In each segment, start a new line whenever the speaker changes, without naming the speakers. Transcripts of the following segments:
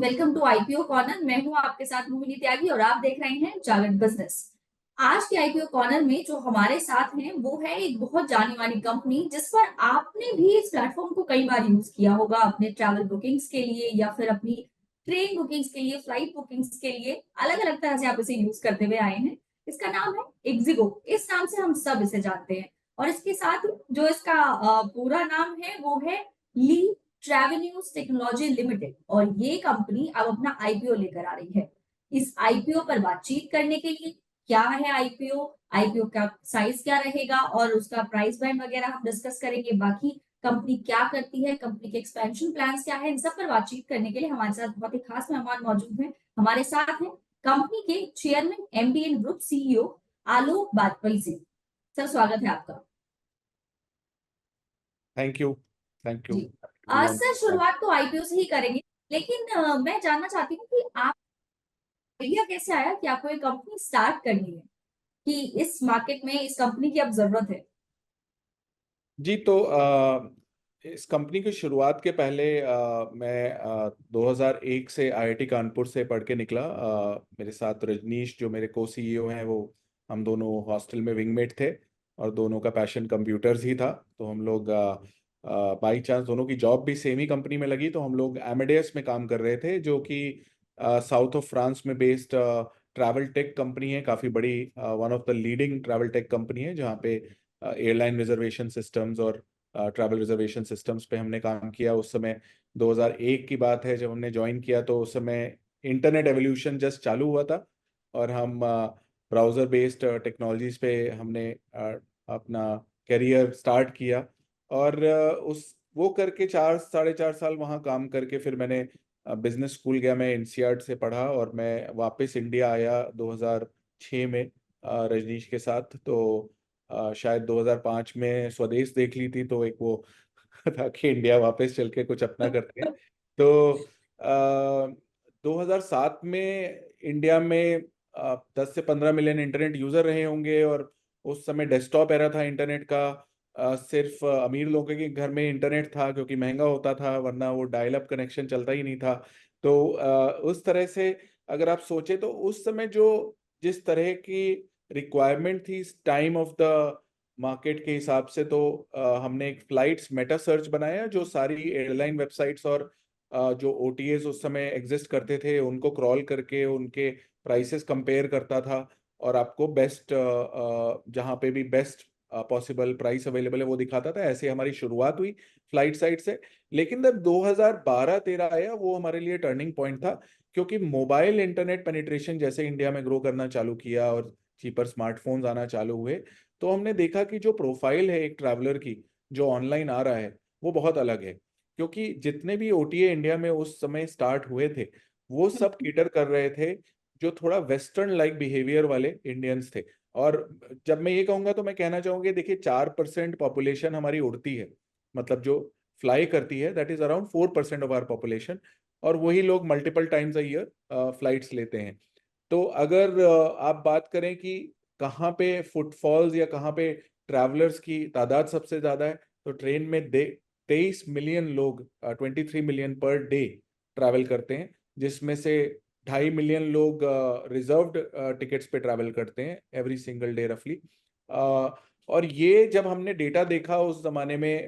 Welcome to IPO corner. मैं हूं आपके साथ मोहिनी त्यागी और आप देख रहे हैं जागरण बिजनेस। आज के आईपीओ कॉर्नर में जो हमारे साथ हैं वो है एक बहुत जानी मानी कंपनी जिस पर आपने भी इस प्लेटफॉर्म को कई बार यूज किया होगा अपने ट्रैवल बुकिंग्स के लिए या फिर अपनी ट्रेन बुकिंग्स के लिए, फ्लाइट बुकिंग्स के लिए। अलग अलग तरह से आप इसे यूज करते हुए आए हैं। इसका नाम है एग्जिगो। इस नाम से हम सब इसे जानते हैं। और इसके साथ ही जो इसका पूरा नाम है वो है ली ट्रेवेन्यूज टेक्नोलॉजी लिमिटेड। और ये कंपनी अब अपना आईपीओ लेकर आ रही है। इस आईपीओ पर बातचीत करने के लिए क्या है आईपीओ, आईपीओ का साइज क्या रहेगा और उसका प्राइस बैंड वगैरह हम डिस्कस करेंगे। बाकी कंपनी क्या करती है, कंपनी के एक्सपेंशन प्लान्स क्या है, इन सब पर बातचीत करने के लिए हमारे साथ बहुत ही खास मेहमान मौजूद हैं। हमारे साथ हैं कंपनी के chairman MD and group CEO Alok Bajpai Singh. Sir, स्वागत है आपका।
Thank you. Thank you.
जी सर, शुरुआत तो आईपीओ से ही करेंगे, लेकिन मैं जानना चाहती हूँ कि आप आइडिया कैसे आया कि आपको एक कंपनी स्टार्ट करनी है, कि इस मार्केट में इस कंपनी की अब जरूरत है।
जी, तो इस कंपनी की शुरुआत के पहले मैं 2001 से आईआईटी कानपुर से पढ़ के निकला। मेरे साथ रजनीश जो मेरे को सीईओ हैं, वो हम दोनों हॉस्टल में विंगमेट थे और दोनों का पैशन कंप्यूटर्स ही था। तो हम लोग बाई चांस दोनों की जॉब भी सेम ही कंपनी में लगी। तो हम लोग एमेडेस में काम कर रहे थे, जो कि साउथ ऑफ फ्रांस में बेस्ड ट्रैवल टेक कंपनी है, काफ़ी बड़ी, one of the leading travel tech company है, जहाँ पे एयरलाइन रिजर्वेशन सिस्टम्स और ट्रैवल रिजर्वेशन सिस्टम्स पे हमने काम किया। उस समय 2001 की बात है जब हमने ज्वाइन किया। तो उस समय इंटरनेट एवोल्यूशन जस्ट चालू हुआ था और हम ब्राउज़र बेस्ड टेक्नोलॉजीज पे हमने अपना करियर स्टार्ट किया। और उस वो करके 4 साढ़े 4 साल वहाँ काम करके फिर मैंने बिजनेस स्कूल गया। मैं इंसियाड से पढ़ा और मैं वापस इंडिया आया 2006 में रजनीश के साथ। तो शायद 2005 में स्वदेश देख ली थी, तो एक वो था कि इंडिया वापस चल के कुछ अपना करते हैं। तो 2007 में इंडिया में 10 से 15 मिलियन इंटरनेट यूजर रहे होंगे। और उस समय डेस्कटॉप एरा था इंटरनेट का। सिर्फ अमीर लोगों के घर में इंटरनेट था, क्योंकि महंगा होता था, वरना वो डायल अप कनेक्शन चलता ही नहीं था। तो उस तरह से अगर आप सोचे तो उस समय जो जिस तरह की रिक्वायरमेंट थी इस टाइम ऑफ द मार्केट के हिसाब से, तो हमने एक फ्लाइट्स मेटा सर्च बनाया जो सारी एयरलाइन वेबसाइट्स और जो ओटीएस उस समय एग्जिस्ट करते थे उनको क्रॉल करके उनके प्राइसेस कंपेयर करता था और आपको बेस्ट, जहाँ पे भी बेस्ट पॉसिबल प्राइस अवेलेबल है वो दिखाता था। ऐसे हमारी शुरुआत हुई फ्लाइट साइट से। लेकिन जब 2012-13 आया, वो हमारे लिए टर्निंग पॉइंट था, क्योंकि मोबाइल इंटरनेट पेनिट्रेशन जैसे इंडिया में ग्रो करना चालू किया और चीपर स्मार्टफोन्स आना चालू हुए, तो हमने देखा कि जो प्रोफाइल है एक ट्रैवलर की जो ऑनलाइन आ रहा है वो बहुत अलग है। क्योंकि जितने भी ओटीए इंडिया में उस समय स्टार्ट हुए थे, वो सब केटर कर रहे थे जो थोड़ा वेस्टर्न लाइक बिहेवियर वाले इंडियंस थे। और जब मैं ये कहूंगा तो मैं कहना चाहूंगा, देखिए 4% पॉपुलेशन हमारी उड़ती है, मतलब जो फ्लाई करती है, that is around 4% of our population. और वही लोग multiple times a year flights लेते हैं। तो अगर आप बात करें कि कहाँ पे फुटफॉल्स या कहाँ पे ट्रैवलर्स की तादाद सबसे ज्यादा है, तो ट्रेन में 23 मिलियन लोग, 23 मिलियन पर डे ट्रैवल करते हैं, जिसमें से 2.5 मिलियन लोग रिजर्व्ड टिकट्स पे ट्रैवल करते हैं एवरी सिंगल डे रफली। और ये जब हमने डेटा देखा उस जमाने में,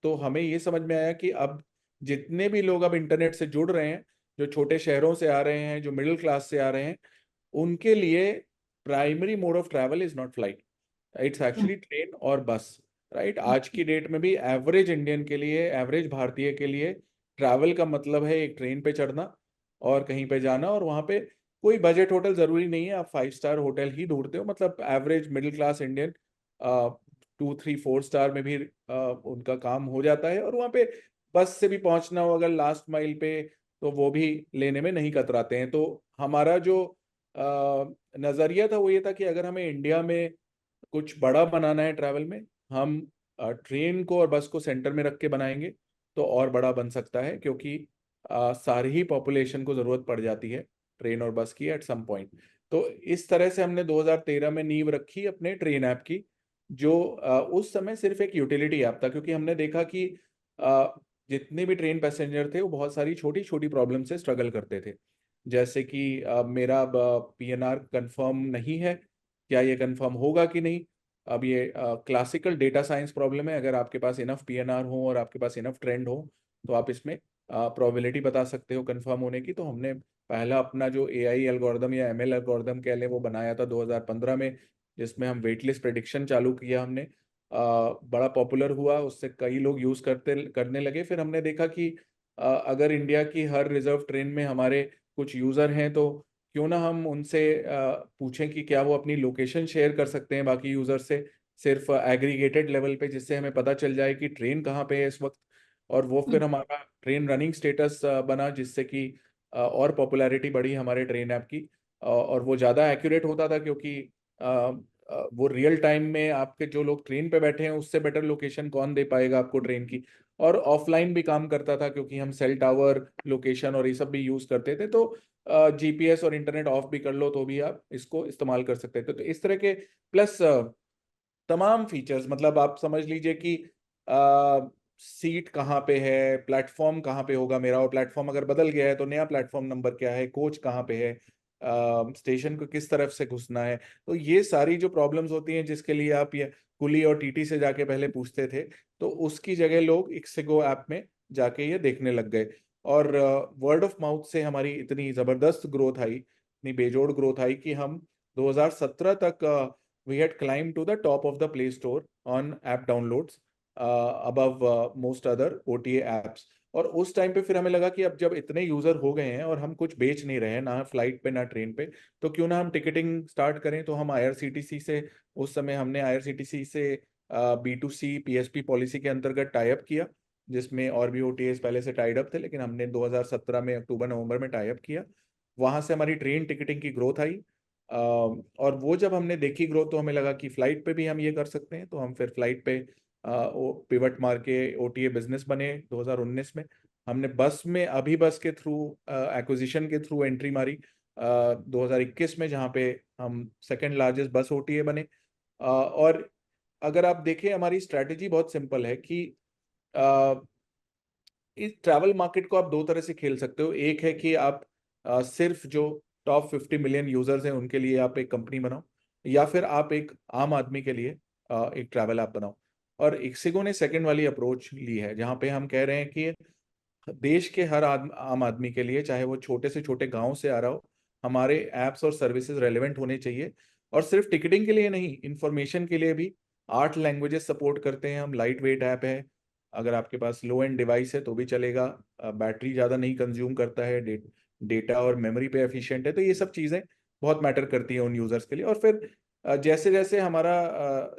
तो हमें ये समझ में आया कि अब जितने भी लोग अब इंटरनेट से जुड़ रहे हैं, जो छोटे शहरों से आ रहे हैं, जो मिडिल क्लास से आ रहे हैं, उनके लिए primary mode of travel is not flight, it's actually train और बस। राइट, आज की डेट में भी एवरेज इंडियन के लिए, एवरेज भारतीय के लिए ट्रैवल का मतलब है एक ट्रेन पे चढ़ना और कहीं पे जाना। और वहां पे कोई बजट होटल जरूरी नहीं है, आप 5 स्टार होटल ही ढूंढते हो, मतलब average middle class Indian 2 3 4 star में भी उनका काम हो जाता है। और वहाँ पे बस से भी पहुंचना हो अगर लास्ट माइल पे, तो वो भी लेने में नहीं कतराते हैं। तो हमारा जो नजरिया था वो ये था कि अगर हमें इंडिया में कुछ बड़ा बनाना है ट्रैवल में, हम ट्रेन को और बस को सेंटर में रख के बनाएंगे तो और बड़ा बन सकता है। क्योंकि सारी ही पॉपुलेशन को जरूरत पड़ जाती है ट्रेन और बस की एट सम पॉइंट। तो इस तरह से हमने 2013 में नींव रखी अपने ट्रेन ऐप की, जो उस समय सिर्फ एक यूटिलिटी ऐप था। क्योंकि हमने देखा कि जितने भी ट्रेन पैसेंजर थे वो बहुत सारी छोटी छोटी प्रॉब्लम से स्ट्रगल करते थे। जैसे कि मेरा अब पीएनआर कंफर्म नहीं है, क्या ये कंफर्म होगा कि नहीं। अब ये क्लासिकल डेटा साइंस प्रॉब्लम है। अगर आपके पास इनफ पीएनआर हो और आपके पास इनफ ट्रेंड हो तो आप इसमें प्रोबेबिलिटी बता सकते हो कंफर्म होने की। तो हमने पहला अपना जो एआई एल्गोरिदम या एमएल एल्गोरिदम कह लें वो बनाया था 2015 में, जिसमें हम वेटलिस्ट प्रेडिक्शन चालू किया हमने। बड़ा पॉपुलर हुआ, उससे कई लोग यूज करने लगे। फिर हमने देखा कि अगर इंडिया की हर रिजर्व ट्रेन में हमारे कुछ यूजर हैं तो क्यों ना हम उनसे पूछें कि क्या वो अपनी लोकेशन शेयर कर सकते हैं बाकी यूजर से, सिर्फ एग्रीगेटेड लेवल पे, जिससे हमें पता चल जाए कि ट्रेन कहाँ पे है इस वक्त। और वो फिर हमारा ट्रेन रनिंग स्टेटस बना, जिससे कि और पॉपुलैरिटी बढ़ी हमारे ट्रेन ऐप की। और वो ज़्यादा एक्यूरेट होता था क्योंकि वो रियल टाइम में आपके जो लोग ट्रेन पे बैठे हैं उससे बेटर लोकेशन कौन दे पाएगा आपको ट्रेन की। और ऑफलाइन भी काम करता था क्योंकि हम सेल टावर लोकेशन और ये सब भी यूज करते थे। तो जीपीएस और इंटरनेट ऑफ भी कर लो तो भी आप इसको इस्तेमाल कर सकते थे। तो इस तरह के प्लस तमाम फीचर्स, मतलब आप समझ लीजिए कि सीट कहाँ पे है, प्लेटफॉर्म कहाँ पे होगा मेरा, और प्लेटफॉर्म अगर बदल गया है तो नया प्लेटफॉर्म नंबर क्या है, कोच कहाँ पे है, स्टेशन को किस तरफ से घुसना है। तो ये सारी जो प्रॉब्लम्स होती हैं जिसके लिए आप ये कुली और टीटी से जाके पहले पूछते थे, तो उसकी जगह लोग इक्सिगो ऐप में जाके ये देखने लग गए। और वर्ड ऑफ माउथ से हमारी इतनी जबरदस्त ग्रोथ आई, इतनी बेजोड़ ग्रोथ आई कि हम 2017 तक we had climbed to the top of the Play Store on app downloads above most other OTA apps। और उस टाइम पे फिर हमें लगा कि अब जब इतने यूजर हो गए हैं और हम कुछ बेच नहीं रहे हैं ना फ्लाइट पे ना ट्रेन पे, तो क्यों ना हम टिकटिंग स्टार्ट करें। तो हम आईआरसीटीसी से, उस समय हमने आईआरसीटीसी से B2C पीएसपी पॉलिसी के अंतर्गत टाई अप किया, जिसमें और भी ओटीएस पहले से टाइड अप थे, लेकिन हमने 2017 में अक्टूबर नवंबर में टाई अप किया। वहां से हमारी ट्रेन टिकटिंग की ग्रोथ आई। और वो जब हमने देखी ग्रोथ तो हमें लगा कि फ्लाइट पे भी हम ये कर सकते हैं। तो हम फिर फ्लाइट पे पिवट मार के ओटीए बिजनेस बने 2019 में। हमने बस में अभी बस के थ्रू एक्विजिशन के थ्रू एंट्री मारी 2021 में, जहाँ पे हम सेकेंड लार्जेस्ट बस ओटीए बने। और अगर आप देखें हमारी स्ट्रैटेजी बहुत सिंपल है कि अ, इस ट्रैवल मार्केट को आप दो तरह से खेल सकते हो। एक है कि आप सिर्फ जो टॉप 50 मिलियन यूजर्स हैं उनके लिए आप एक कंपनी बनाओ, या फिर आप एक आम आदमी के लिए एक ट्रैवल ऐप बनाओ। और इक्सिगो ने सेकंड वाली अप्रोच ली है, जहां पे हम कह रहे हैं कि देश के हर आम आदमी के लिए, चाहे वो छोटे से छोटे गांव से आ रहा हो, हमारे एप्स और सर्विसेज रेलेवेंट होने चाहिए। और सिर्फ टिकटिंग के लिए नहीं, इंफॉर्मेशन के लिए भी 8 लैंग्वेजेस सपोर्ट करते हैं हम। लाइट वेट ऐप है, अगर आपके पास लो एंड डिवाइस है तो भी चलेगा। बैटरी ज़्यादा नहीं कंज्यूम करता है, डेटा और मेमोरी पे एफिशिएंट है। तो ये सब चीज़ें बहुत मैटर करती हैं उन यूज़र्स के लिए। और फिर जैसे जैसे हमारा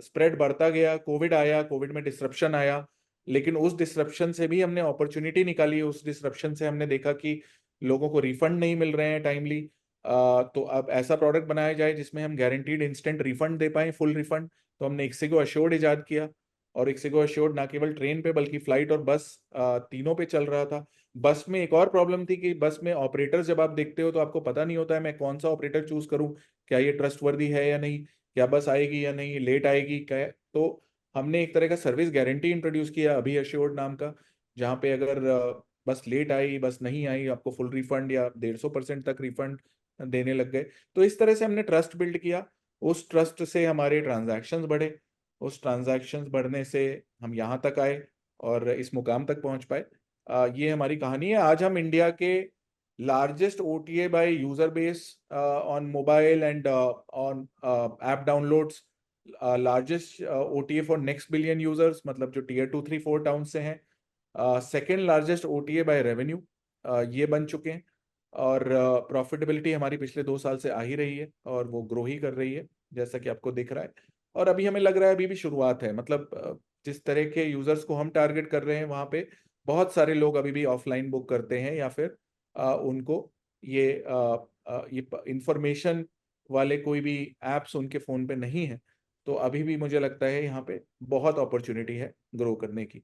स्प्रेड बढ़ता गया, कोविड आया, कोविड में डिसरप्शन आया, लेकिन उस डिसरप्शन से भी हमने अपॉर्चुनिटी निकाली। उस डिसरप्शन से हमने देखा कि लोगों को रिफंड नहीं मिल रहे हैं टाइमली। तो अब ऐसा प्रोडक्ट बनाया जाए जिसमें हम गारंटीड इंस्टेंट रिफंड दे पाएं, फुल रिफंड। तो हमने इक्सिगो अश्योर्ड इजाद किया। और इक्सिगो अश्योर्ड ना केवल ट्रेन पे बल्कि फ्लाइट और बस तीनों पे चल रहा था। बस में एक और प्रॉब्लम थी कि बस में ऑपरेटर जब आप देखते हो तो आपको पता नहीं होता है मैं कौन सा ऑपरेटर चूज करूं, क्या ये ट्रस्टवर्दी है या नहीं, क्या बस आएगी या नहीं, लेट आएगी क्या। तो हमने एक तरह का सर्विस गारंटी इंट्रोड्यूस किया अभी अश्योर्ड नाम का, जहाँ पे अगर बस लेट आई, बस नहीं आई, आपको फुल रिफंड या 150% तक रिफंड देने लग गए। तो इस तरह से हमने ट्रस्ट बिल्ड किया। उस ट्रस्ट से हमारे ट्रांजैक्शंस बढ़े, उस ट्रांजैक्शंस बढ़ने से हम यहाँ तक आए और इस मुकाम तक पहुंच पाए। ये हमारी कहानी है। आज हम इंडिया के largest OTA by user base on mobile and on app downloads, largest OTA for next billion users, मतलब जो टीयर 2 3 4 टाउन से हैं। Second largest OTA by revenue ये बन चुके हैं। और प्रॉफिटेबिलिटी हमारी पिछले 2 साल से आ ही रही है और वो ग्रो ही कर रही है, जैसा कि आपको दिख रहा है। और अभी हमें लग रहा है अभी भी शुरुआत है। मतलब जिस तरह के यूजर्स को हम टारगेट कर रहे हैं वहाँ पे बहुत सारे लोग अभी भी ऑफलाइन बुक करते हैं, या फिर उनको ये इंफॉर्मेशन वाले कोई भी एप्स उनके फ़ोन पे नहीं है। तो अभी भी मुझे लगता है यहाँ पे बहुत अपॉर्चुनिटी है ग्रो करने की।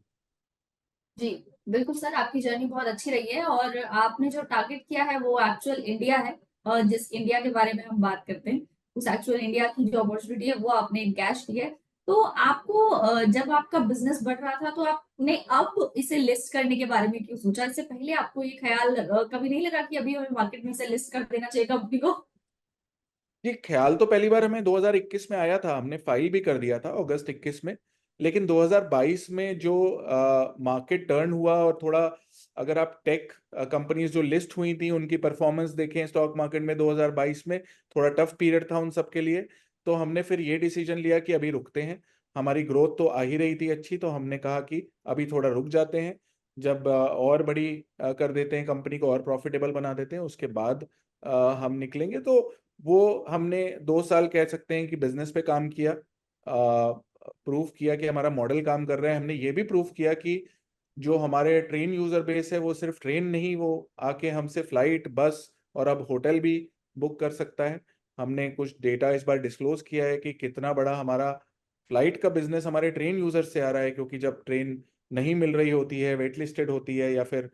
जी, बिल्कुल सर, आपकी जर्नी बहुत अच्छी रही है और आपने जो टारगेट किया है वो एक्चुअल इंडिया है। और जिस इंडिया के बारे में हम बात करते हैं, उस एक्चुअल इंडिया की जो अपॉर्चुनिटी है वो आपने कैच की है। तो आपको जब आपका बिजनेस बढ़ रहा था तो आपने अब इसे लिस्ट करने के बारे में क्यों सोचा? इससे पहले आपको ये ख्याल कभी नहीं लगा कि अभी हमें मार्केट में इसे लिस्ट कर देना चाहिए कंपनी को?
जी, ख्याल तो पहली बार हमें 2021 में आया था, हमने फाइल भी कर दिया था अगस्त 21 में। लेकिन 2022 में जो मार्केट टर्न हुआ और थोड़ा, अगर आप टेक कंपनीज जो लिस्ट हुई थी उनकी परफॉर्मेंस देखें स्टॉक मार्केट में 2022 में, थोड़ा टफ पीरियड था उन सबके लिए। तो हमने फिर ये डिसीजन लिया कि अभी रुकते हैं। हमारी ग्रोथ तो आ ही रही थी अच्छी, तो हमने कहा कि अभी थोड़ा रुक जाते हैं। जब और बड़ी कर देते हैं कंपनी को, और प्रॉफिटेबल बना देते हैं, उसके बाद हम निकलेंगे। तो वो हमने 2 साल कह सकते हैं कि बिजनेस पे काम किया, प्रूव किया कि हमारा मॉडल काम कर रहा है। हमने ये भी प्रूव किया कि जो हमारे ट्रेन यूजर बेस है वो सिर्फ ट्रेन नहीं, वो आके हमसे फ्लाइट, बस और अब होटल भी बुक कर सकता है। हमने कुछ डेटा इस बार डिस्क्लोज किया है कि कितना बड़ा हमारा फ्लाइट का बिजनेस हमारे ट्रेन यूजर से आ रहा है, क्योंकि जब ट्रेन नहीं मिल रही होती है, वेट लिस्टेड होती है, या फिर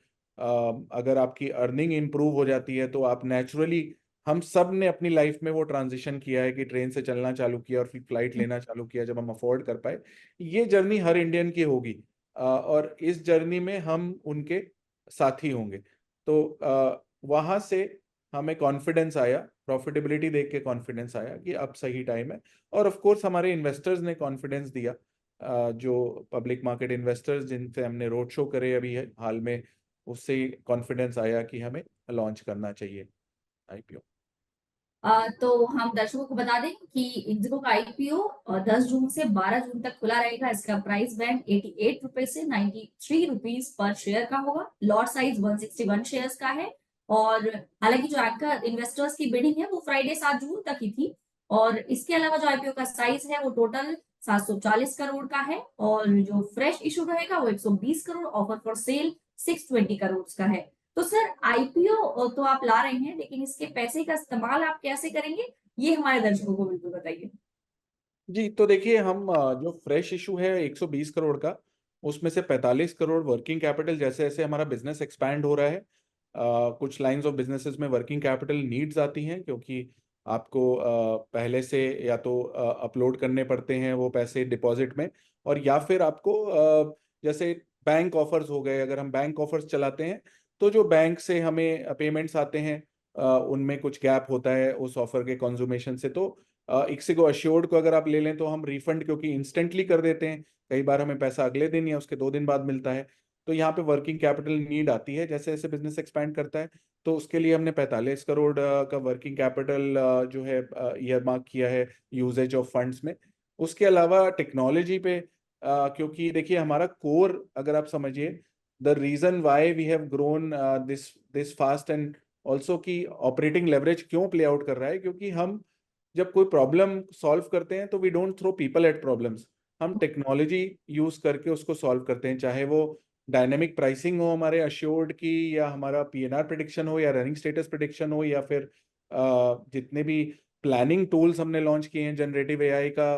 अगर आपकी अर्निंग इंप्रूव हो जाती है, तो आप नेचुरली, हम सब ने अपनी लाइफ में वो ट्रांजिशन किया है कि ट्रेन से चलना चालू किया और फिर फ्लाइट लेना चालू किया जब हम अफोर्ड कर पाए। ये जर्नी हर इंडियन की होगी, और इस जर्नी में हम उनके साथी होंगे। तो वहां से हमें कॉन्फिडेंस आया, प्रॉफिटेबिलिटी देख के कॉन्फिडेंस आया कि अब सही टाइम है। और ऑफ कोर्स हमारे इन्वेस्टर्स ने कॉन्फिडेंस दिया, जो पब्लिक मार्केट इन्वेस्टर्स जिनसे हमने रोड शो करे अभी हाल में, उससे कॉन्फिडेंस आया कि हमें लॉन्च करना चाहिए आईपीओ।
तो हम दर्शकों को बता दें कि इंडिगो का आईपीओ 10 जून से 12 जून तक खुला रहेगा। इसका प्राइस बैंड 88 रुपए से 93 रुपीज पर शेयर का होगा। लॉट साइज 161 शेयर्स का है। और हालांकि जो एंकर इन्वेस्टर्स की बिडिंग है वो फ्राइडे 7 जून तक ही थी। और इसके अलावा जो आईपीओ का साइज है वो टोटल 740 करोड़ का है। और जो फ्रेश इशू रहेगा वो 120 crore, offer for sale 620 crore का है। तो सर आईपीओ तो आप ला रहे हैं, लेकिन इसके पैसे का इस्तेमाल आप कैसे करेंगे, ये हमारे दर्शकों को बिल्कुल बताइए।
जी, तो देखिए, हम जो फ्रेश इशू है 120 करोड़ का, उसमें से 45 करोड़ वर्किंग कैपिटल, जैसे जैसे हमारा बिजनेस एक्सपैंड हो रहा है, कुछ लाइंस ऑफ बिजनेसेस में वर्किंग कैपिटल नीड्स आती हैं, क्योंकि आपको पहले से या तो अपलोड करने पड़ते हैं वो पैसे डिपॉजिट में, और या फिर आपको जैसे बैंक ऑफर्स हो गए, अगर हम बैंक ऑफर्स चलाते हैं तो जो बैंक से हमें पेमेंट्स आते हैं, उनमें कुछ गैप होता है उस ऑफर के कंज्यूमेशन से। तो इक्सिगो अश्योर्ड को अगर आप ले लें तो हम रिफंड क्योंकि इंस्टेंटली कर देते हैं, कई बार हमें पैसा अगले दिन या उसके 2 दिन बाद मिलता है। तो यहाँ पे वर्किंग कैपिटल नीड आती है जैसे जैसे बिजनेस एक्सपैंड करता है। तो उसके लिए हमने 45 करोड़ का वर्किंग कैपिटल जो है ईयर मार्क किया है यूजेज ऑफ फंड्स में। उसके अलावा टेक्नोलॉजी पे, क्योंकि देखिए हमारा कोर, अगर आप समझिए, the reason why we have grown this this fast and also, की ऑपरेटिंग लेवरेज क्यों प्ले आउट कर रहा है, क्योंकि हम जब कोई प्रॉब्लम सॉल्व करते हैं तो we don't throw people at problems, हम टेक्नोलॉजी यूज करके उसको सॉल्व करते हैं। चाहे वो डायनेमिक प्राइसिंग हो हमारे अश्योर्ड की, या हमारा पीएनआर प्रिडिक्शन हो, या रनिंग स्टेटस प्रिडिक्शन हो, या फिर जितने भी प्लानिंग टूल्स हमने लॉन्च किए हैं, जनरेटिव एआई का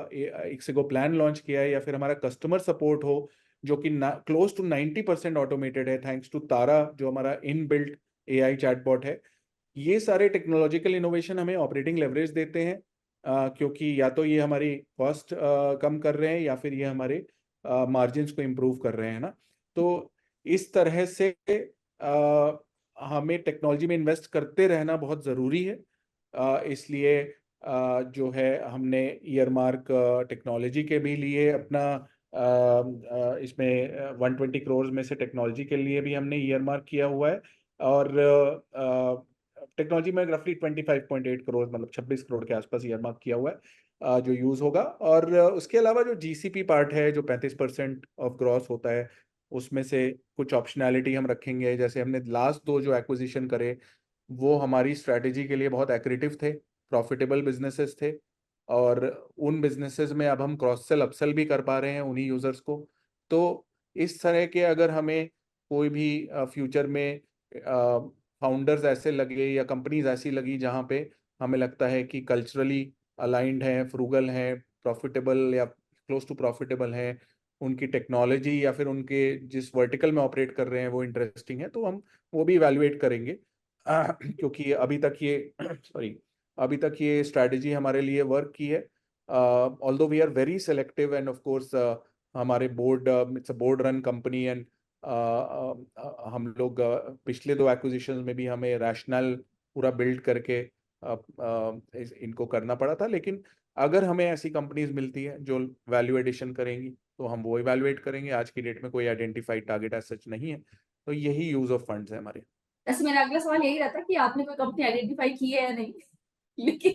इक्सिगो प्लान लॉन्च किया है, या फिर हमारा कस्टमर सपोर्ट हो जो कि क्लोज टू 90% ऑटोमेटेड है थैंक्स टू तारा, जो हमारा इन बिल्ट एआई चैटबॉट है। ये सारे टेक्नोलॉजिकल इनोवेशन हमें ऑपरेटिंग लेवरेज देते हैं, क्योंकि या तो ये हमारी कॉस्ट कम कर रहे हैं, या फिर ये हमारे मार्जिन्स को इम्प्रूव कर रहे हैं ना। तो इस तरह से हमें टेक्नोलॉजी में इन्वेस्ट करते रहना बहुत ज़रूरी है। इसलिए जो है हमने ईयर मार्क टेक्नोलॉजी के भी लिए अपना, इसमें 120 करोड़ में से टेक्नोलॉजी के लिए भी हमने ईयर मार्क किया हुआ है। और टेक्नोलॉजी में रफली 25.8 करोड़, मतलब 26 करोड़ के आसपास ईयर मार्क किया हुआ है, जो यूज होगा। और उसके अलावा जो जीसीपी पार्ट है जो 35% ऑफ ग्रॉस होता है, उसमें से कुछ ऑप्शनैलिटी हम रखेंगे। जैसे हमने लास्ट 2 जो एक्विजिशन करे वो हमारी स्ट्रैटेजी के लिए बहुत एक्रेटिव थे, प्रॉफिटेबल बिजनेसेस थे, और उन बिजनेसेस में अब हम क्रॉस सेल अपसेल भी कर पा रहे हैं उन्हीं यूजर्स को। तो इस तरह के अगर हमें कोई भी फ्यूचर में फाउंडर्स ऐसे लगे या कंपनीज ऐसी लगी जहाँ पे हमें लगता है कि कल्चरली अलाइंड हैं, फ्रूगल हैं, प्रॉफिटेबल या क्लोज टू प्रॉफिटेबल हैं, उनकी टेक्नोलॉजी या फिर उनके जिस वर्टिकल में ऑपरेट कर रहे हैं वो इंटरेस्टिंग है, तो हम वो भी इवैल्यूएट करेंगे। क्योंकि अभी तक ये सॉरी, अभी तक ये स्ट्रैटेजी हमारे लिए वर्क की है। Although we are very selective and of course हमारे board, it's a board run company and हम लोग पिछले 2 एक्विजिशंस में भी हमें रैशनल पूरा बिल्ड करके इनको करना पड़ा था। लेकिन अगर हमें ऐसी कंपनीज मिलती है जो वैल्यू एडिशन करेंगी तो हम वो इवैल्यूएट करेंगे। आज की डेट में कोई आइडेंटिफाइड टारगेट एज सच नहीं है, तो यही यूज ऑफ फंड्स है हमारे।
वैसे मेरा अगला सवाल यही रहता कि आपने कोई कंपनी आइडेंटिफाई की है या नहीं लेकिन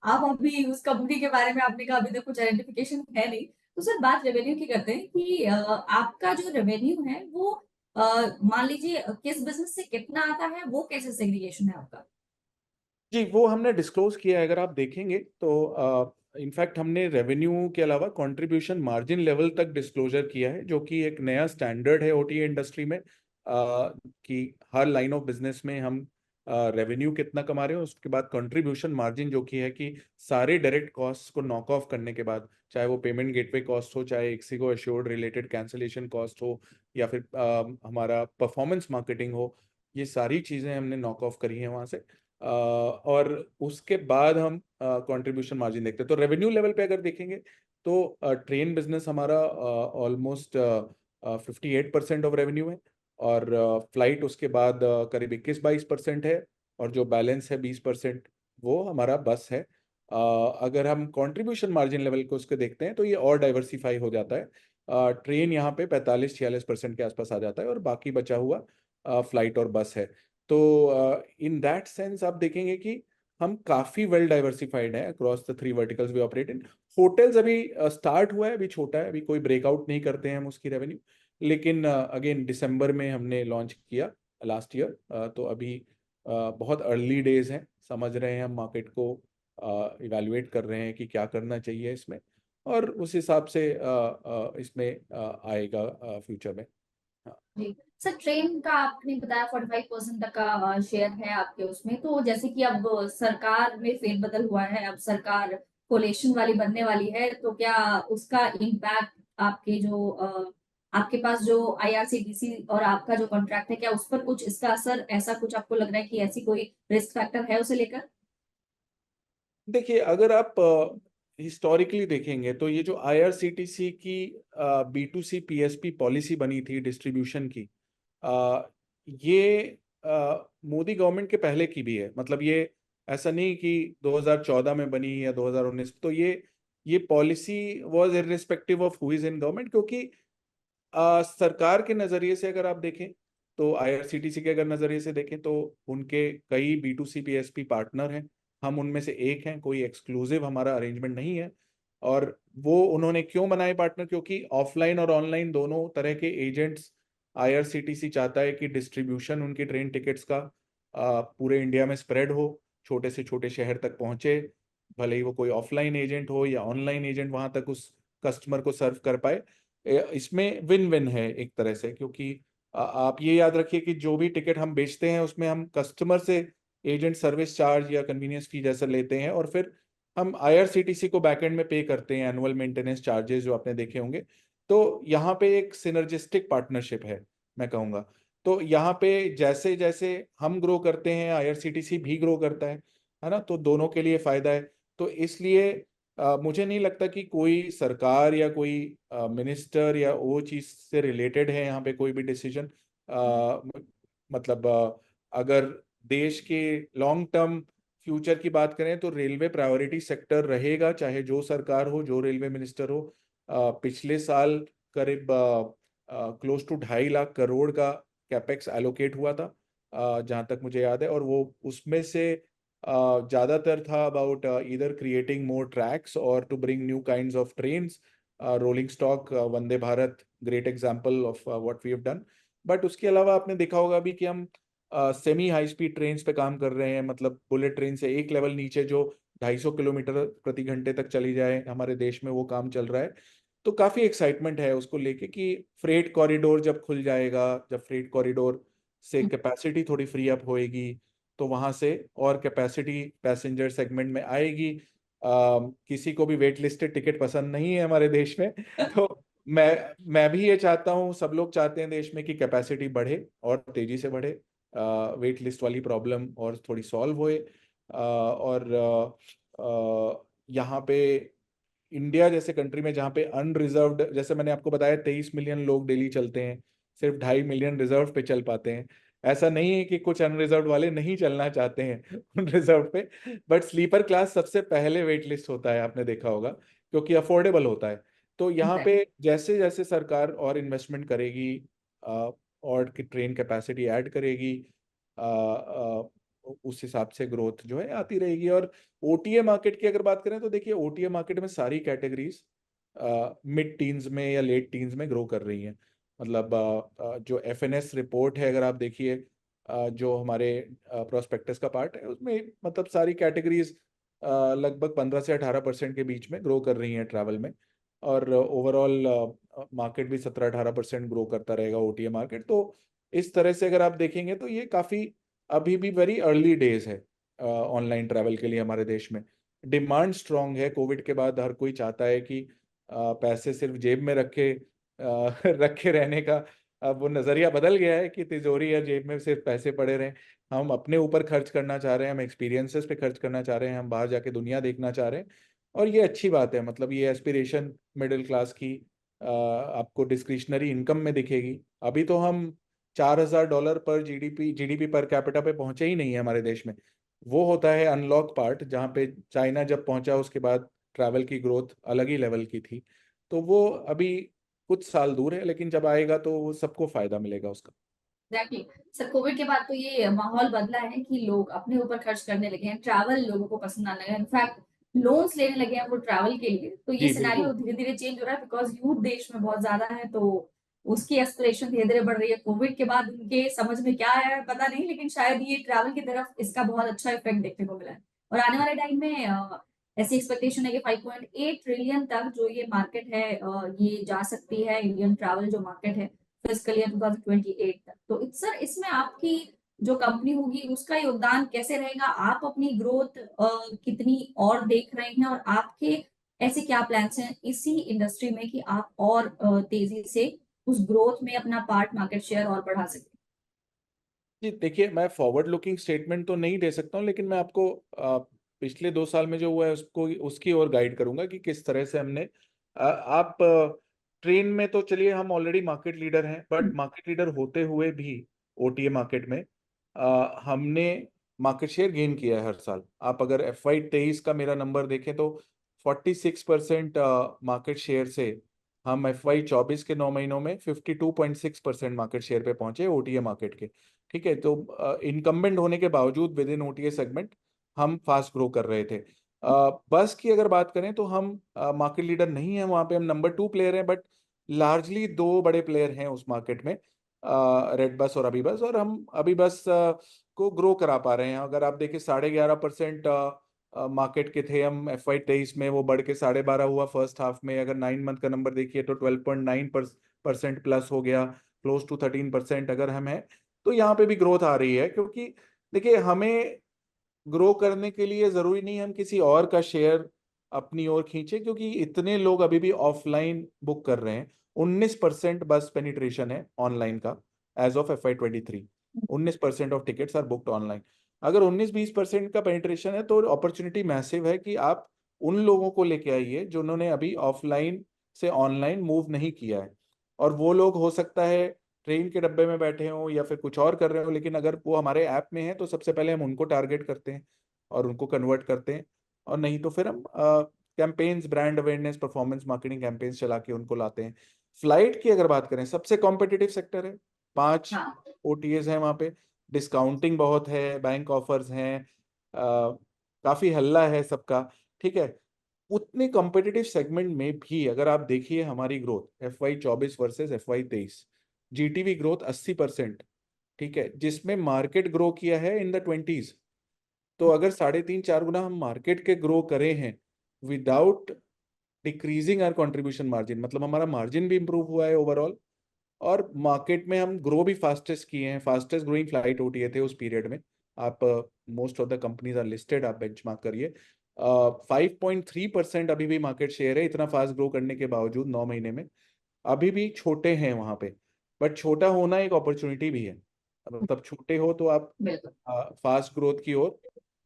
आप अभी उस कंपनी के बारे में आपने कहा अभी तक कुछ आइडेंटिफिकेशन है नहीं। तो सर बात रेवेन्यू की करते हैं कि आपका जो रेवेन्यू है वो अ, मान लीजिए किस बिजनेस से कितना आता है, वो कैसे सेग्रीगेशन है आपका?
जी, वो हमने डिस्क्लोज किया है। अगर आप देखेंगे तो इनफैक्ट हमने रेवेन्यू के अलावा कंट्रीब्यूशन मार्जिन लेवल तक डिस्क्लोजर किया है, जो कि एक नया स्टैंडर्ड है ओटीए इंडस्ट्री में, कि हर लाइन ऑफ बिजनेस में हम रेवेन्यू कितना कमा रहे हैं, उसके बाद कंट्रीब्यूशन मार्जिन जो कि है कि सारे डायरेक्ट कॉस्ट को नॉक ऑफ करने के बाद, चाहे वो पेमेंट गेटवे कॉस्ट हो, चाहे एक्सिगो एश्योर्ड रिलेटेड कैंसिलेशन कॉस्ट हो, या फिर हमारा परफॉर्मेंस मार्केटिंग हो, ये सारी चीज़ें हमने नॉक ऑफ करी हैं वहाँ से। और उसके बाद हम कंट्रीब्यूशन मार्जिन देखते हैं। तो रेवेन्यू लेवल पे अगर देखेंगे तो ट्रेन बिजनेस हमारा ऑलमोस्ट 58% ऑफ रेवेन्यू है, और फ्लाइट उसके बाद करीब 21-22% है, और जो बैलेंस है 20% वो हमारा बस है। अगर हम कंट्रीब्यूशन मार्जिन लेवल को उसके देखते हैं तो ये और डाइवर्सिफाई हो जाता है। ट्रेन यहाँ पे 45-46% के आसपास आ जाता है, और बाकी बचा हुआ फ्लाइट और बस है। तो इन दैट सेंस आप देखेंगे कि हम काफी वेल डाइवर्सिफाइड है across the 3 verticals we operate in. Hotels अभी स्टार्ट हुआ है, अभी छोटा है, अभी कोई ब्रेकआउट नहीं करते हैं हम उसकी रेवेन्यू। लेकिन अगेन दिसंबर में हमने लॉन्च किया लास्ट ईयर, तो अभी बहुत अर्ली डेज हैं, समझ रहे हैं हम मार्केट को, इवैल्यूएट कर रहे हैं कि क्या करना चाहिए इसमें, और उस हिसाब से इसमें आएगा फ्यूचर में। हाँ।
जी। सर ट्रेन का आपने बताया 45% तक का शेयर है आपके उसमें, तो जैसे कि अब सरकार में फेरबदल हुआ है, अब सरकार कोलेशन वाली बनने वाली है, तो क्या उसका इम्पैक्ट आपके जो आपके पास जो आईआरसीटीसी और आपका जो कॉन्ट्रैक्ट है, क्या उस पर कुछ इसका असर, ऐसा कुछ आपको लग रहा है कि ऐसी कोई रिस्क फैक्टर है उसे लेकर?
देखिए, अगर आप हिस्टोरिकली देखेंगे तो ये जो आईआरसीटीसी की B to C PSP policy बनी थी डिस्ट्रीब्यूशन की, अ, ये मोदी गवर्नमेंट के पहले की भी है। मतलब ये ऐसा नहीं कि 2014 में बनी या 2019, तो ये policy was irrespective of who is in government, क्योंकि सरकार के नजरिए से अगर आप देखें, तो आईआरसीटीसी के अगर नजरिए से देखें तो उनके कई B to C PSP partner हैं, हम उनमें से एक हैं, कोई एक्सक्लूसिव हमारा अरेंजमेंट नहीं है। और वो उन्होंने क्यों बनाए पार्टनर, क्योंकि ऑफलाइन और ऑनलाइन दोनों तरह के एजेंट्स आईआरसीटीसी चाहता है कि डिस्ट्रीब्यूशन उनकी ट्रेन टिकट्स का पूरे इंडिया में स्प्रेड हो, छोटे से छोटे शहर तक पहुंचे, भले ही वो कोई ऑफलाइन एजेंट हो या ऑनलाइन एजेंट वहां तक उस कस्टमर को सर्व कर पाए। इसमें विन विन है एक तरह से, क्योंकि आप ये याद रखिए कि जो भी टिकट हम बेचते हैं उसमें हम कस्टमर से एजेंट सर्विस चार्ज या कन्वीनियंस फी जैसा लेते हैं, और फिर हम आईआरसीटीसी को बैकएंड में पे करते हैं एनुअल मेंटेनेंस चार्जेस जो आपने देखे होंगे। तो यहाँ पे एक सिनर्जिस्टिक पार्टनरशिप है, मैं कहूँगा। तो यहाँ पे जैसे जैसे हम ग्रो करते हैं आईआरसीटीसी भी ग्रो करता है ना, तो दोनों के लिए फायदा है। तो इसलिए मुझे नहीं लगता कि कोई सरकार या कोई मिनिस्टर या वो चीज से रिलेटेड है यहाँ पे कोई भी डिसीजन। मतलब अगर देश के लॉन्ग टर्म फ्यूचर की बात करें तो रेलवे प्रायोरिटी सेक्टर रहेगा, चाहे जो सरकार हो, जो रेलवे मिनिस्टर हो। पिछले साल करीब क्लोज टू 2.5 लाख करोड़ का कैपेक्स एलोकेट हुआ था, जहां तक मुझे याद है, और वो उसमें से ज्यादातर था about either creating more tracks और to bring new kinds of trains, rolling stock, Vande Bharat, great example of what we have done. But उसके अलावा आपने देखा होगा भी कि हम सेमी हाई स्पीड ट्रेन पे काम कर रहे हैं, मतलब बुलेट ट्रेन से एक लेवल नीचे जो 250 किलोमीटर प्रति घंटे तक चली जाए हमारे देश में, वो काम चल रहा है। तो काफी एक्साइटमेंट है उसको लेके कि फ्रेट कॉरिडोर जब खुल जाएगा, जब फ्रेट कॉरिडोर से कैपेसिटी थोड़ी फ्री अप होएगी, तो वहां से और कैपेसिटी पैसेंजर सेगमेंट में आएगी। किसी को भी वेट लिस्टेड टिकट पसंद नहीं है हमारे देश में। तो मैं भी ये चाहता हूँ, सब लोग चाहते हैं देश में कि कैपेसिटी बढ़े और तेजी से बढ़े, वेट लिस्ट वाली प्रॉब्लम और थोड़ी सॉल्व होए, और यहाँ पे इंडिया जैसे कंट्री में जहाँ पे अनरिजर्व्ड, जैसे मैंने आपको बताया 23 मिलियन लोग डेली चलते हैं, सिर्फ 2.5 मिलियन रिजर्व पे चल पाते हैं। ऐसा नहीं है कि कुछ अनरिजर्व्ड वाले नहीं चलना चाहते हैं उन रिजर्व पे, बट स्लीपर क्लास सबसे पहले वेट लिस्ट होता है, आपने देखा होगा, क्योंकि अफोर्डेबल होता है। तो यहाँ पे
एग्जैक्टली।
जैसे जैसे सरकार और इन्वेस्टमेंट करेगी, और की ट्रेन कैपेसिटी ऐड करेगी, उस हिसाब से ग्रोथ जो है आती रहेगी। और ओटीए मार्केट की अगर बात करें तो देखिए, ओटीए मार्केट में सारी कैटेगरीज मिड टीन्स में या लेट टीन्स में ग्रो कर रही हैं। मतलब जो एफएनएस रिपोर्ट है, अगर आप देखिए, जो हमारे प्रोस्पेक्टस का पार्ट है, उसमें मतलब सारी कैटेगरीज लगभग 15 से 18% के बीच में ग्रो कर रही हैं ट्रैवल में। और ओवरऑल मार्केट भी 17-18% ग्रो करता रहेगा, ओटीए मार्केट। तो इस तरह से अगर आप देखेंगे तो ये काफ़ी अभी भी वेरी अर्ली डेज है ऑनलाइन ट्रैवल के लिए हमारे देश में। डिमांड स्ट्रांग है, कोविड के बाद हर कोई चाहता है कि पैसे सिर्फ जेब में रखे रखे रहने का अब वो नज़रिया बदल गया है कि तिजोरी या जेब में सिर्फ पैसे पड़े रहें। हम अपने ऊपर खर्च करना चाह रहे हैं, हम एक्सपीरियंसेस पे खर्च करना चाह रहे हैं, हम बाहर जाके दुनिया देखना चाह रहे हैं। और ये अच्छी बात है, मतलब ये एस्पिरेशन मिडिल क्लास की आपको डिस्क्रिशनरी इनकम में दिखेगी। अभी तो हम $4,000 पर जीडीपी पर कैपिटा पे पहुंचे ही नहीं है हमारे देश में। वो होता है अनलॉक पार्ट, जहाँ पे चाइना जब पहुंचा उसके बाद ट्रैवल की ग्रोथ अलग ही लेवल की थी। तो वो अभी कुछ साल दूर है, लेकिन जब आएगा तो वो सबको फायदा मिलेगा उसका।
एग्जैक्टली। सर, कोविड के बाद तो ये माहौल बदला है कि लोग अपने ऊपर खर्च करने लगे हैं, ट्रैवल लोगों को पसंद आने लगा, इनफैक्ट लोन्स लेने लगे हैं वो ट्रैवल के लिए। तो ये
जी
सिनेरियो
बिल्कुल।
धीरे धीरे चेंज हो रहा है बिकॉज यूथ देश में बहुत ज्यादा है, तो उसकी एस्पिरेशन धीरे धीरे बढ़ रही है। कोविड के बाद उनके समझ में क्या आया है पता नहीं, लेकिन शायद ये ट्रैवल की तरफ इसका बहुत अच्छा इफेक्ट देखने को मिला है। और आने वाले टाइम में ऐसी एक्सपेक्टेशन है कि 5.8 ट्रिलियन तक जो ये मार्केट है, ये जा सकती है, इंडियन ट्रैवल जो मार्केट है, फिस्कल ईयर 2028 तक। तो सर, इसमें आपकी जो कंपनी होगी उसका योगदान कैसे रहेगा? आप अपनी ग्रोथ कितनी और देख रहे हैं, और आपके ऐसे क्या प्लान्स हैं इसी इंडस्ट्री में कि आप और तेजी से उस ग्रोथ में अपना पार्ट मार्केट शेयर और बढ़ा सकें?
जी देखिए, मैं फॉरवर्ड लुकिंग स्टेटमेंट तो नहीं दे सकता हूँ, लेकिन मैं आपको पिछले 2 साल में जो हुआ है उसको उसकी ओर गाइड करूंगा कि किस तरह से हमने आप ट्रेन में तो चलिए हम ऑलरेडी मार्केट लीडर हैं, बट मार्केट लीडर होते हुए भी ओटीए मार्केट में हमने मार्केट शेयर गेन किया है हर साल। आप अगर FY23 का मेरा नंबर देखें तो 46% मार्केट शेयर से हम FY24 के 9 महीनों में 52.6% मार्केट शेयर पे पहुंचे ओटीए मार्केट के। ठीक है, तो इनकम्बेंट होने के बावजूद विद इन ओटीए सेगमेंट हम फास्ट ग्रो कर रहे थे। बस की अगर बात करें तो हम मार्केट लीडर नहीं है वहां पे, हम नंबर 2 प्लेयर हैं, बट लार्जली दो बड़े प्लेयर हैं उस मार्केट में, रेड बस और अभी बस। और हम अभी बस को ग्रो करा पा रहे हैं। अगर आप देखिए 11.5% मार्केट के थे हम FY23 में, वो बढ़ के 12.5 हुआ फर्स्ट हाफ में। अगर 9 मंथ का नंबर देखिए तो 12.9% प्लस हो गया, क्लोज टू 13% अगर हम हैं। तो यहाँ पे भी ग्रोथ आ रही है, क्योंकि देखिए हमें ग्रो करने के लिए जरूरी नहीं हम किसी और का शेयर अपनी ओर खींचे, क्योंकि इतने लोग अभी भी ऑफलाइन बुक कर रहे हैं। 19% बस पेनिट्रेशन है ऑनलाइन का as of FY23। 19% of tickets are booked online. अगर 19-20% का पेनिट्रेशन है तो अपॉर्चुनिटी मैसिव है कि आप उन लोगों को लेके आइए जिन्होंने अभी ऑफलाइन से ऑनलाइन मूव नहीं किया है। और वो लोग हो सकता है ट्रेन के डब्बे में बैठे हों या फिर कुछ और कर रहे हो, लेकिन अगर वो हमारे ऐप में है तो सबसे पहले हम उनको टारगेट करते हैं और उनको कन्वर्ट करते हैं। और नहीं तो फिर हम campaigns, brand awareness, performance marketing campaigns चला के उनको लाते हैं। फ्लाइट की अगर बात करें, सबसे कॉम्पिटिटिव सेक्टर है, 5
हाँ।
ओटीएस हैं वहाँ पे। डिस्काउंटिंग बहुत है, बैंक ऑफर्स हैं, काफी हल्ला है सबका। ठीक है, उतने कॉम्पिटिटिव सेगमेंट में भी अगर आप देखिए हमारी growth FY24 versus FY23, Zee TV growth 80%। ठीक है, जिसमें मार्केट ग्रो किया है इन द 20s। तो अगर 3.5-4 गुना हम मार्केट के ग्रो करे हैं without decreasing our contribution margin, मतलब हमारा मार्जिन भी इंप्रूव हुआ है ओवरऑल। और मार्केट में हम ग्रो भी फास्टेस्ट किए हैं, फास्टेस्ट ग्रोइंग फ्लाइट ओटीए थे उस पीरियड में। आप most of the companies are listed, आप बेंचमार्क करिए। 5.3% अभी भी मार्केट शेयर है, इतना फास्ट ग्रो करने के बावजूद 9 महीने में। अभी भी छोटे हैं वहां पे, बट छोटा होना एक अपॉर्चुनिटी भी है। मतलब छोटे हो तो आप
बिल्कुल।
फास्ट ग्रोथ की ओर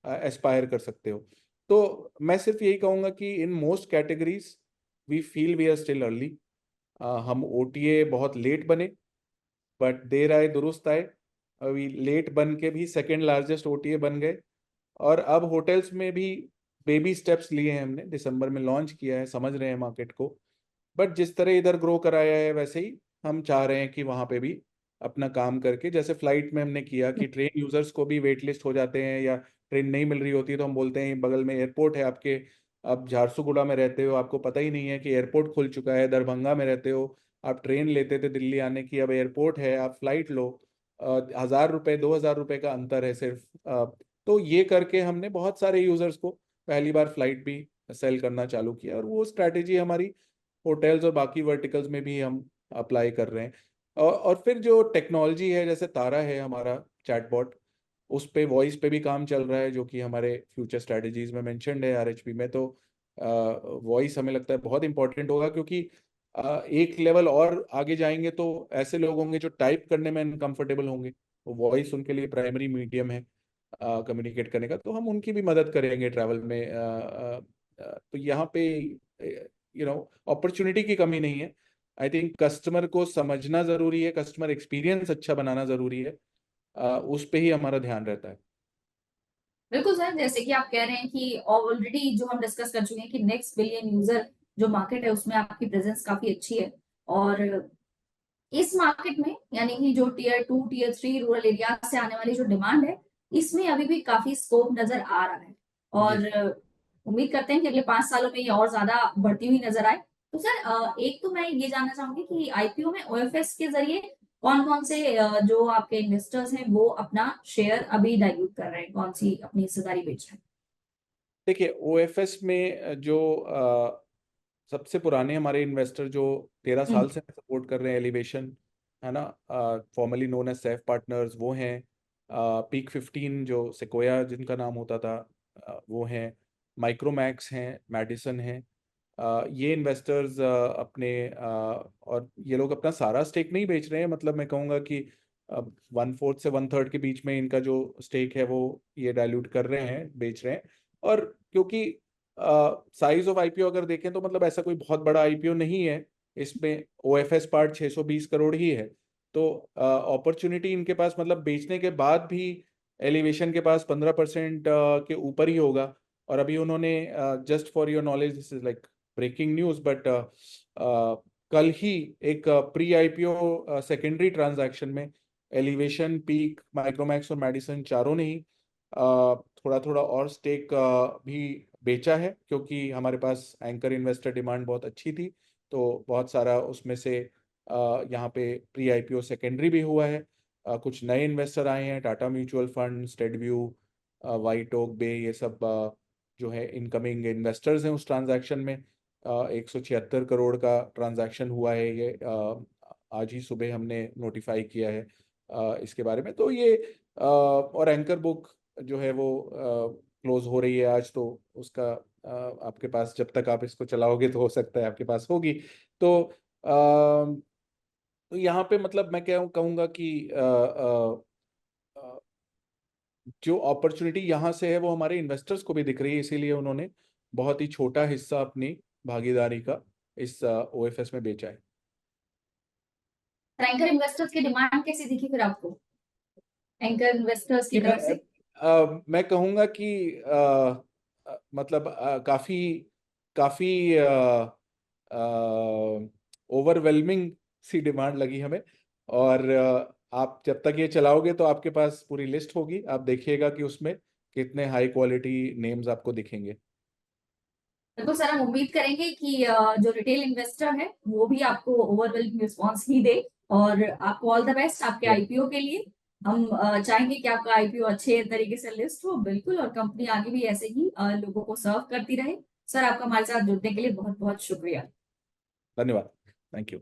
एस्पायर कर सकते हो। तो मैं सिर्फ यही कहूंगा कि in most categories we feel we are still early. हम ओटीए बहुत लेट बने, बट देर आए दुरुस्त आए। अभी लेट बन के भी सेकेंड लार्जेस्ट ओटीए बन गए, और अब होटल्स में भी बेबी स्टेप्स लिए हैं हमने, दिसंबर में लॉन्च किया है, समझ रहे हैं मार्केट को। बट जिस तरह इधर ग्रो कराया है वैसे ही हम चाह रहे हैं कि वहाँ पे भी अपना काम करके, जैसे फ्लाइट में हमने किया कि ट्रेन यूजर्स को भी वेट लिस्ट हो जाते हैं या ट्रेन नहीं मिल रही होती है तो हम बोलते हैं बगल में एयरपोर्ट है आपके, आप झारसुगुड़ा में रहते हो, आपको पता ही नहीं है कि एयरपोर्ट खुल चुका है, दरभंगा में रहते हो, आप ट्रेन लेते थे दिल्ली आने की, अब एयरपोर्ट है, आप फ्लाइट लो। 1,000 रुपये 2,000 रुपये का अंतर है सिर्फ। तो ये करके हमने बहुत सारे यूजर्स को पहली बार फ्लाइट भी सेल करना चालू किया, और वो स्ट्रैटेजी हमारी होटल्स और बाकी वर्टिकल्स में भी हम अप्लाई कर रहे हैं। और फिर जो टेक्नोलॉजी है, जैसे तारा है हमारा चैटबॉट, उस पे वॉइस पे भी काम चल रहा है, जो कि हमारे फ्यूचर स्ट्रैटेजीज में मेंशन्ड है आरएचपी में। तो वॉइस हमें लगता है बहुत इंपॉर्टेंट होगा, क्योंकि एक लेवल और आगे जाएंगे तो ऐसे लोग होंगे जो टाइप करने में अनकंफर्टेबल होंगे, तो वॉइस उनके लिए प्राइमरी मीडियम है कम्युनिकेट करने का, तो हम उनकी भी मदद करेंगे ट्रैवल में। तो यहाँ पे अपॉर्चुनिटी की कमी नहीं है। आई थिंक कस्टमर को समझना जरूरी है, कस्टमर एक्सपीरियंस अच्छा बनाना जरूरी है, उस पे ही हमारा ध्यान रहता है।
बिल्कुल सर, जैसे कि आप कह रहे हैं कि ऑलरेडी जो हम डिस्कस कर चुके हैं कि नेक्स्ट बिलियन यूजर जो मार्केट है उसमें आपकी प्रेजेंस काफी अच्छी है। और इस मार्केट में यानी कि जो टीयर 2 टीयर 3 रूरल एरिया से आने वाली जो डिमांड है, इसमें अभी भी काफी स्कोप नजर आ रहा है।
जी।
और उम्मीद करते हैं कि अगले 5 सालों में ये और ज्यादा बढ़ती हुई नजर आए। तो सर एक तो मैं ये जानना चाहूंगी कि आईपीओ में ओएफएस के जरिए कौन कौन से जो आपके इन्वेस्टर्स हैं वो अपना शेयर अभी डाइल्यूट कर रहे हैं, कौन सी अपनी हिस्सेदारी बेच रहे हैं?
देखिए, ओएफएस में जो सबसे पुराने हमारे इन्वेस्टर जो 13 साल से सपोर्ट कर रहे हैं, एलिवेशन है ना, formerly known as SAIF Partners, वो हैं। पीक 15 जो सेकोया जिनका नाम होता था, वो हैं। माइक्रोमैक्स हैं, मैडिसन हैं। ये इन्वेस्टर्स अपने और ये लोग अपना सारा स्टेक नहीं बेच रहे हैं, मतलब मैं कहूँगा कि 1/4 से 1/3 के बीच में इनका जो स्टेक है वो ये डाइल्यूट कर रहे हैं, बेच रहे हैं। और क्योंकि साइज ऑफ आईपीओ अगर देखें तो मतलब ऐसा कोई बहुत बड़ा आईपीओ नहीं है, इसमें ओएफएस पार्ट 620 करोड़ ही है। तो अपॉर्चुनिटी इनके पास मतलब बेचने के बाद भी एलिवेशन के पास 15% के ऊपर ही होगा। और अभी उन्होंने, just for your knowledge, this is like breaking news, but कल ही एक प्री आईपीओ सेकेंडरी ट्रांजैक्शन में एलिवेशन, पीक, माइक्रोमैक्स और मेडिसन चारों ने ही थोड़ा थोड़ा और स्टेक भी बेचा है, क्योंकि हमारे पास एंकर इन्वेस्टर डिमांड बहुत अच्छी थी। तो बहुत सारा उसमें से यहाँ पे प्री आईपीओ सेकेंडरी भी हुआ है। कुछ नए इन्वेस्टर आए हैं, Tata mutual fund, Steadview, White Oak Bay, ये सब जो है इनकमिंग इन्वेस्टर्स हैं उस ट्रांजैक्शन में। 176 करोड़ का ट्रांजैक्शन हुआ है ये, आज ही सुबह हमने नोटिफाई किया है इसके बारे में। तो ये और एंकर बुक जो है वो क्लोज हो रही है आज, तो उसका आपके पास, जब तक आप इसको चलाओगे तो हो सकता है आपके पास होगी। तो तो यहाँ पे मतलब मैं क्या कहूँगा कि जो अपॉर्चुनिटी यहाँ से है वो हमारे इन्वेस्टर्स को भी दिख रही है, इसीलिए उन्होंने बहुत ही छोटा हिस्सा अपनी भागीदारी का इस ओएफएस में बेचा है।
एंकर इन्वेस्टर्स की डिमांड कैसी दिखी फिर आपको, एंकर इन्वेस्टर्स की
कि
तरफ से?
मैं कहूँगा कि मतलब काफी काफी ओवरवेलमिंग सी डिमांड लगी हमें। और आप जब तक ये चलाओगे तो आपके पास पूरी लिस्ट होगी, आप देखिएगा कि उसमें कितने हाई क्वालिटी नेम्स आपको दिखेंगे।
बिल्कुल सर, हम उम्मीद करेंगे कि जो रिटेल इन्वेस्टर है वो भी आपको ओवरवेलमिंग रिस्पॉन्स ही दे। और आपको ऑल द बेस्ट आपके आईपीओ के लिए। हम चाहेंगे कि आपका आईपीओ अच्छे तरीके से लिस्ट हो, बिल्कुल, और कंपनी आगे भी ऐसे ही लोगों को सर्व करती रहे। सर, आपका हमारे साथ जुड़ने के लिए बहुत बहुत शुक्रिया।
धन्यवाद। Thank you.